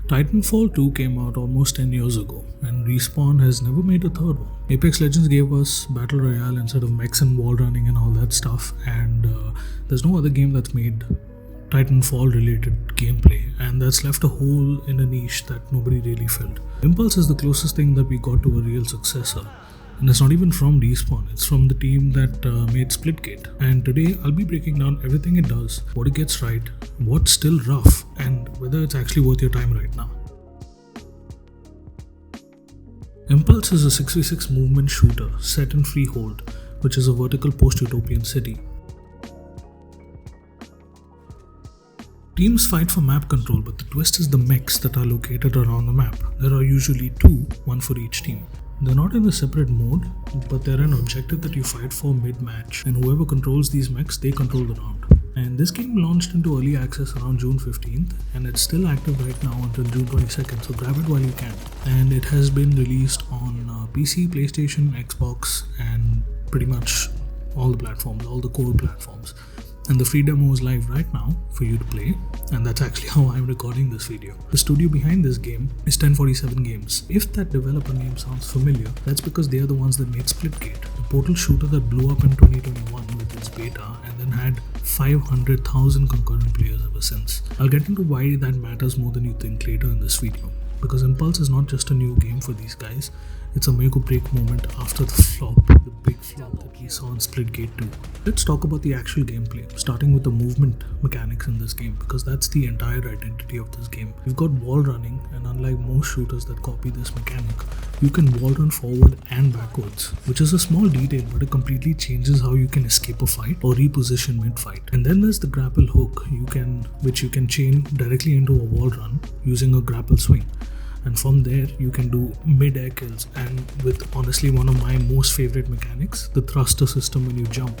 Titanfall 2 came out almost 10 years ago, and Respawn has never made a third one. Apex Legends gave us Battle Royale instead of mechs and wall running and all that stuff, and there's no other game that's made Titanfall related gameplay, and that's left a hole in a niche that nobody really filled. Empulse is the closest thing that we got to a real successor. And it's not even from Respawn, it's from the team that made Splitgate. And today I'll be breaking down everything it does, what it gets right, what's still rough, and whether it's actually worth your time right now. Empulse is a 6v6 movement shooter set in Freehold, which is a vertical post-utopian city. Teams fight for map control, but the twist is the mechs that are located around the map. There are usually two, one for each team. They're not in a separate mode, but they're an objective that you fight for mid-match, and whoever controls these mechs, they control the round. And this game launched into early access around June 15th, and it's still active right now until June 22nd, so grab it while you can. And it has been released on PC, PlayStation, Xbox, and pretty much all the platforms, all the core platforms. And the free demo is live right now for you to play, and that's actually how I'm recording this video. The studio behind this game is 1047 Games. If that developer name sounds familiar, that's because they are the ones that made Splitgate, the portal shooter that blew up in 2021 with its beta and then had 500,000 concurrent players ever since. I'll get into why that matters more than you think later in this video, because Empulse is not just a new game for these guys, it's a make or break moment after the flop, the big flop that we saw in Splitgate 2. Let's talk about the actual gameplay, starting with the movement mechanics in this game, because that's the entire identity of this game. You've got wall running, and unlike most shooters that copy this mechanic, you can wall run forward and backwards, which is a small detail, but it completely changes how you can escape a fight or reposition mid-fight. And then there's the grapple hook, which you can chain directly into a wall run using a grapple swing. And from there you can do mid-air kills, and with honestly one of my most favorite mechanics, the thruster system when you jump.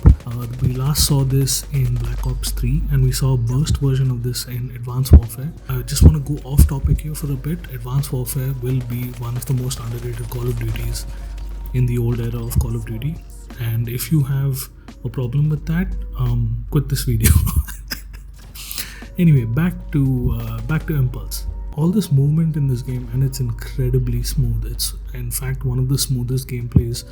We last saw this in Black Ops 3, and we saw a burst version of this in Advanced Warfare. I just want to go off topic here for a bit. Advanced Warfare will be one of the most underrated Call of Duties in the old era of Call of Duty, and if you have a problem with that, quit this video. Anyway, back to Impulse. All this movement in this game, and it's incredibly smooth. It's in fact one of the smoothest gameplay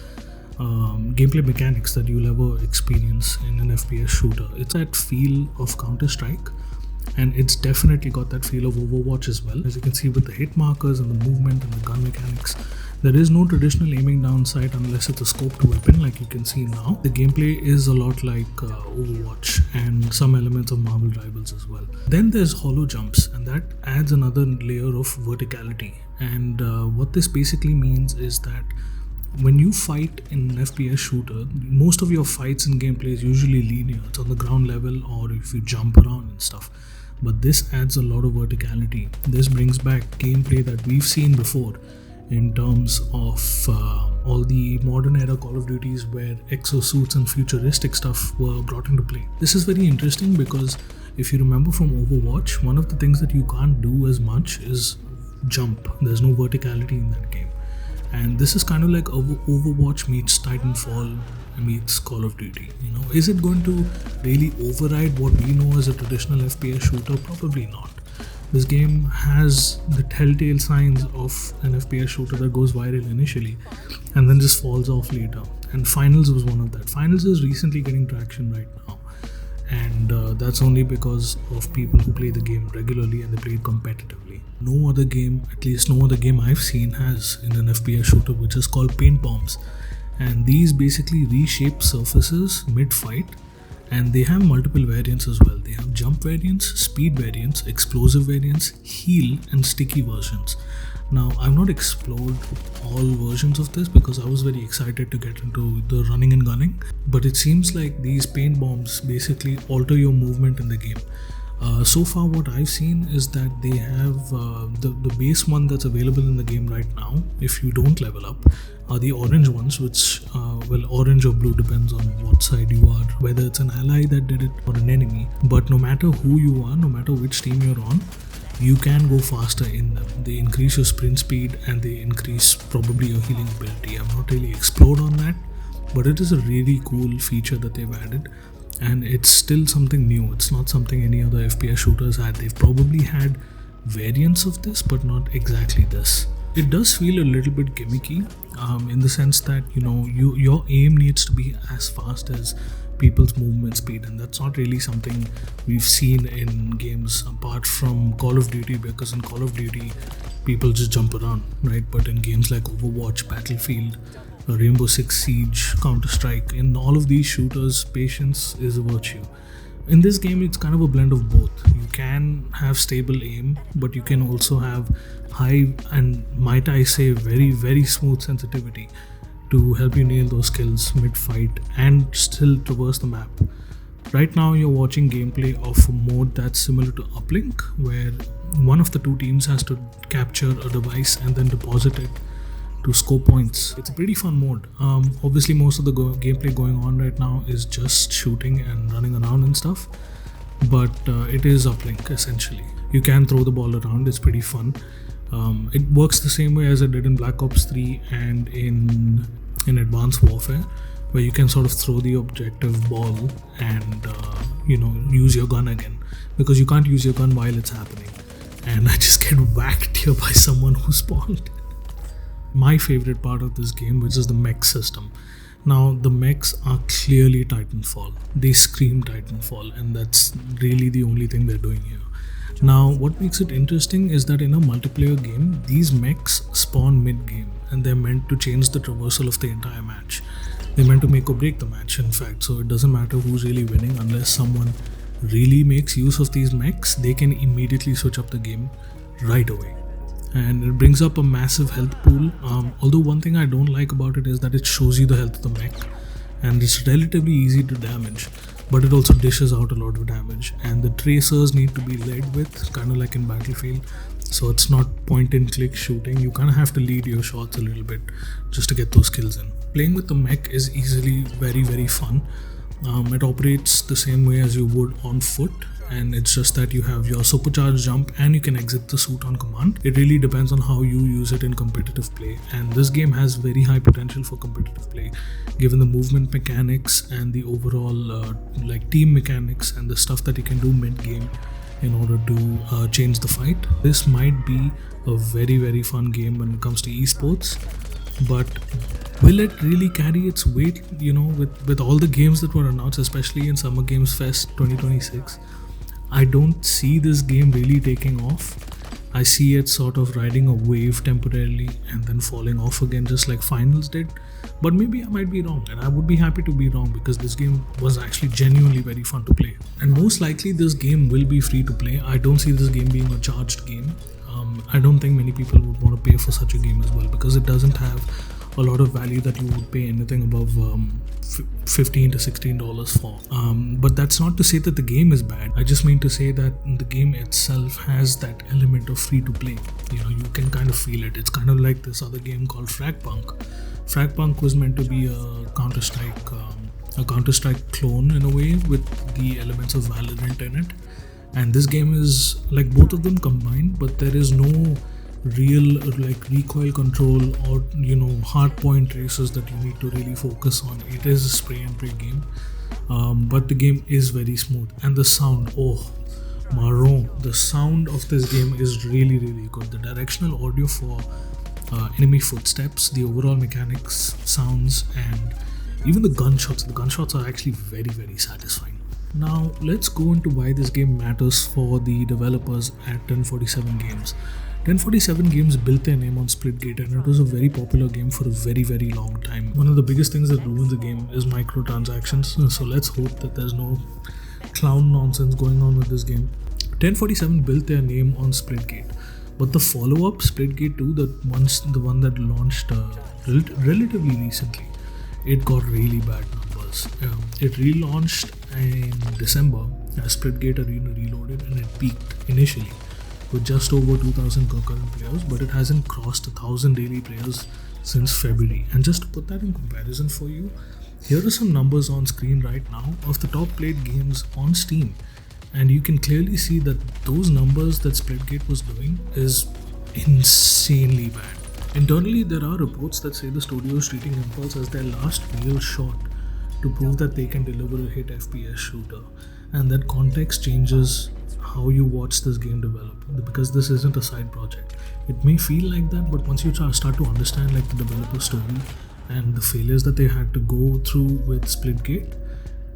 mechanics that you'll ever experience in an FPS shooter. It's that feel of Counter-Strike, and it's definitely got that feel of Overwatch as well. As you can see with the hit markers and the movement and the gun mechanics, there is no traditional aiming down sight unless it's a scoped weapon like you can see now. The gameplay is a lot like Overwatch and some elements of Marvel Rivals as well. Then there's hollow jumps, and that adds another layer of verticality. And what this basically means is that when you fight in an FPS shooter, most of your fights in gameplay is usually linear. It's on the ground level or if you jump around and stuff. But this adds a lot of verticality. This brings back gameplay that we've seen before in terms of all the modern era Call of Duties where exosuits and futuristic stuff were brought into play. This is very interesting because if you remember from Overwatch, one of the things that you can't do as much is jump. There's no verticality in that game. And this is kind of like Overwatch meets Titanfall meets Call of Duty. Is it going to really override what we know as a traditional FPS shooter? Probably not. This game has the telltale signs of an FPS shooter that goes viral initially and then just falls off later. And Finals was one of that. Finals is recently getting traction right now. And that's only because of people who play the game regularly and they play it competitively. No other game, at least no other game I've seen, has in an FPS shooter, which is called paint bombs. And these basically reshape surfaces mid-fight, and they have multiple variants as well. They have jump variants, speed variants, explosive variants, heal, and sticky versions. Now, I've not explored all versions of this because I was very excited to get into the running and gunning, but it seems like these paint bombs basically alter your movement in the game. So far what I've seen is that they have the base one that's available in the game right now, if you don't level up, are the orange ones, which orange or blue depends on what side you are, whether it's an ally that did it or an enemy. But no matter who you are, no matter which team you're on, you can go faster in them. They increase your sprint speed and they increase probably your healing ability. I've not really explored on that, but it is a really cool feature that they've added, and it's still something new. It's not something any other FPS shooters had. They've probably had variants of this, but not exactly this. It does feel a little bit gimmicky, in the sense that your aim needs to be as fast as people's movement speed, and that's not really something we've seen in games apart from Call of Duty, because in Call of Duty people just jump around, right? But in games like Overwatch, Battlefield, Rainbow Six Siege, Counter-Strike, in all of these shooters, patience is a virtue. In this game, it's kind of a blend of both. You can have stable aim, but you can also have high and, might I say, very, very smooth sensitivity to help you nail those kills mid-fight and still traverse the map. Right now, you're watching gameplay of a mode that's similar to Uplink, where one of the two teams has to capture a device and then deposit it to score points. It's a pretty fun mode. Obviously, most of the gameplay going on right now is just shooting and running around and stuff, but it is Uplink essentially. You can throw the ball around, it's pretty fun. It works the same way as it did in Black Ops 3 and in Advanced Warfare, where you can sort of throw the objective ball and use your gun again, because you can't use your gun while it's happening. And I just get whacked here by someone who spawned. My favorite part of this game, which is the mech system. Now, the mechs are clearly Titanfall. They scream Titanfall, and that's really the only thing they're doing here. Now, what makes it interesting is that in a multiplayer game, these mechs spawn mid-game, and they're meant to change the traversal of the entire match. They're meant to make or break the match, in fact, so it doesn't matter who's really winning. Unless someone really makes use of these mechs, they can immediately switch up the game right away. And it brings up a massive health pool. Although one thing I don't like about it is that it shows you the health of the mech, and it's relatively easy to damage, but it also dishes out a lot of damage, and the tracers need to be led with, kind of like in Battlefield. So it's not point and click shooting. You kind of have to lead your shots a little bit just to get those kills in. Playing with the mech is easily very, very fun. It operates the same way as you would on foot, and it's just that you have your supercharged jump and you can exit the suit on command. It really depends on how you use it in competitive play, and this game has very high potential for competitive play given the movement mechanics and the overall team mechanics and the stuff that you can do mid-game in order to change the fight. This might be a very, very fun game when it comes to esports, but will it really carry its weight, with all the games that were announced, especially in Summer Games Fest 2026? I don't see this game really taking off. I see it sort of riding a wave temporarily and then falling off again, just like Finals did. But maybe I might be wrong, and I would be happy to be wrong, because this game was actually genuinely very fun to play. And most likely this game will be free to play. I don't see this game being a charged game. I don't think many people would want to pay for such a game as well, because it doesn't have a lot of value that you would pay anything above $15 to $16 for. But that's not to say that the game is bad. I just mean to say that the game itself has that element of free to play. You can kind of feel it. It's kind of like this other game called Fragpunk. Fragpunk was meant to be a Counter-Strike clone in a way, with the elements of Valorant in it. And this game is like both of them combined, but there is no real recoil control or hard point traces that you need to really focus on. It is a spray and pray game, but the game is very smooth, and the sound, the sound of this game is really, really good. The directional audio for enemy footsteps, the overall mechanics, sounds, and even the gunshots are actually very, very satisfying. Now let's go into why this game matters for the developers at 1047 Games. 1047 Games built their name on Splitgate, and it was a very popular game for a very, very long time. One of the biggest things that ruins the game is microtransactions, so let's hope that there's no clown nonsense going on with this game. 1047 built their name on Splitgate, but the follow-up, Splitgate 2, the one that launched relatively recently, it got really bad numbers. It relaunched in December as Splitgate Arena Reloaded, and it peaked initially with just over 2,000 concurrent players, but it hasn't crossed 1,000 daily players since February. And just to put that in comparison for you, here are some numbers on screen right now of the top played games on Steam, and you can clearly see that those numbers that Splitgate was doing is insanely bad. Internally, there are reports that say the studio is treating Empulse as their last real shot to prove that they can deliver a hit FPS shooter, and that context changes how you watch this game develop, because this isn't a side project. It may feel like that, but once you start to understand like the developer story and the failures that they had to go through with Splitgate,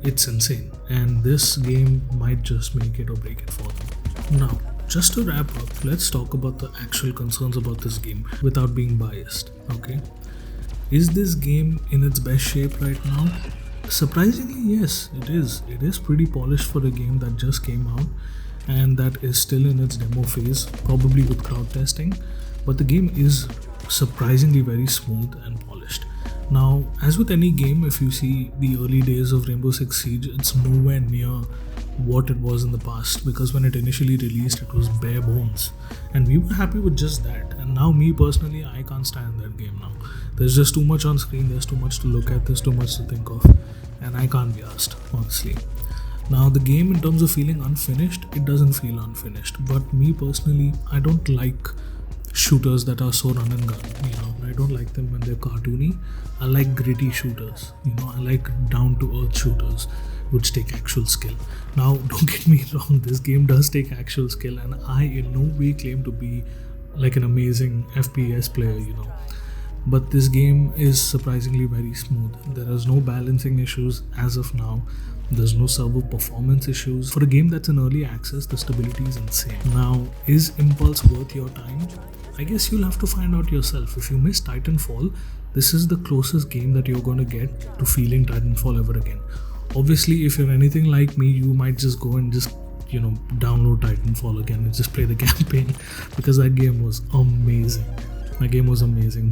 it's insane. And this game might just make it or break it for them. Now, just to wrap up, let's talk about the actual concerns about this game without being biased. Okay, is this game in its best shape right now? Surprisingly, yes, it is. It is pretty polished for a game that just came out and that is still in its demo phase, probably with crowd testing. But the game is surprisingly very smooth and polished. Now, as with any game, if you see the early days of Rainbow Six Siege, it's nowhere near what it was in the past, because when it initially released, it was bare bones and we were happy with just that. And now, me personally, I can't stand that game now. There's just too much on screen, there's too much to look at, there's too much to think of, and I can't be asked, honestly. Now, the game, in terms of feeling unfinished, it doesn't feel unfinished. But me personally, I don't like shooters that are so run and gun. I don't like them when they're cartoony. I like gritty shooters. I like down to earth shooters which take actual skill. Now, don't get me wrong, this game does take actual skill, and I in no way claim to be like an amazing FPS player, But this game is surprisingly very smooth. There is no balancing issues as of now. There's no server performance issues. For a game that's in early access, the stability is insane. Now, is Impulse worth your time? I guess you'll have to find out yourself. If you miss Titanfall, this is the closest game that you're going to get to feeling Titanfall ever again. Obviously, if you're anything like me, you might just go and just download Titanfall again and just play the campaign, because that game was amazing.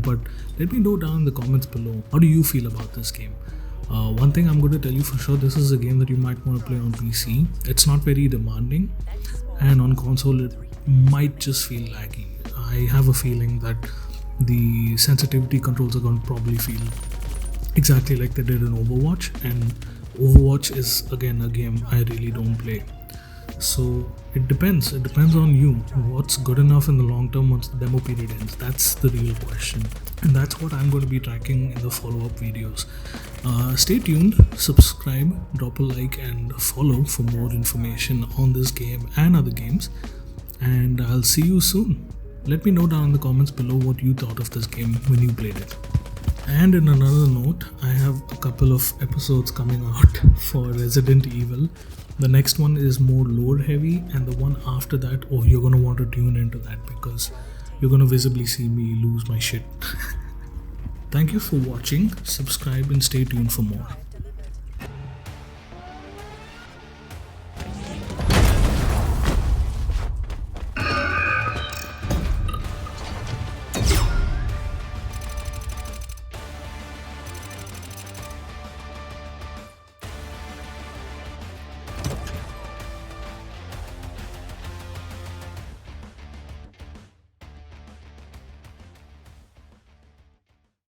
But let me know down in the comments below, how do you feel about this game? One thing I'm going to tell you for sure, this is a game that you might want to play on PC. It's not very demanding, and on console it might just feel laggy. I have a feeling that the sensitivity controls are going to probably feel exactly like they did in Overwatch, and Overwatch is again a game I really don't play. So it depends on you. What's good enough in the long term once the demo period ends? That's the real question, and that's what I'm going to be tracking in the follow-up videos. Stay tuned, subscribe, drop a like and follow for more information on this game and other games, and I'll see you soon. Let me know down in the comments below what you thought of this game when you played it. And in another note, I have a couple of episodes coming out for Resident Evil. The next one is more lore heavy, and the one after that, you're going to want to tune into that, because you're going to visibly see me lose my shit. Thank you for watching, subscribe and stay tuned for more.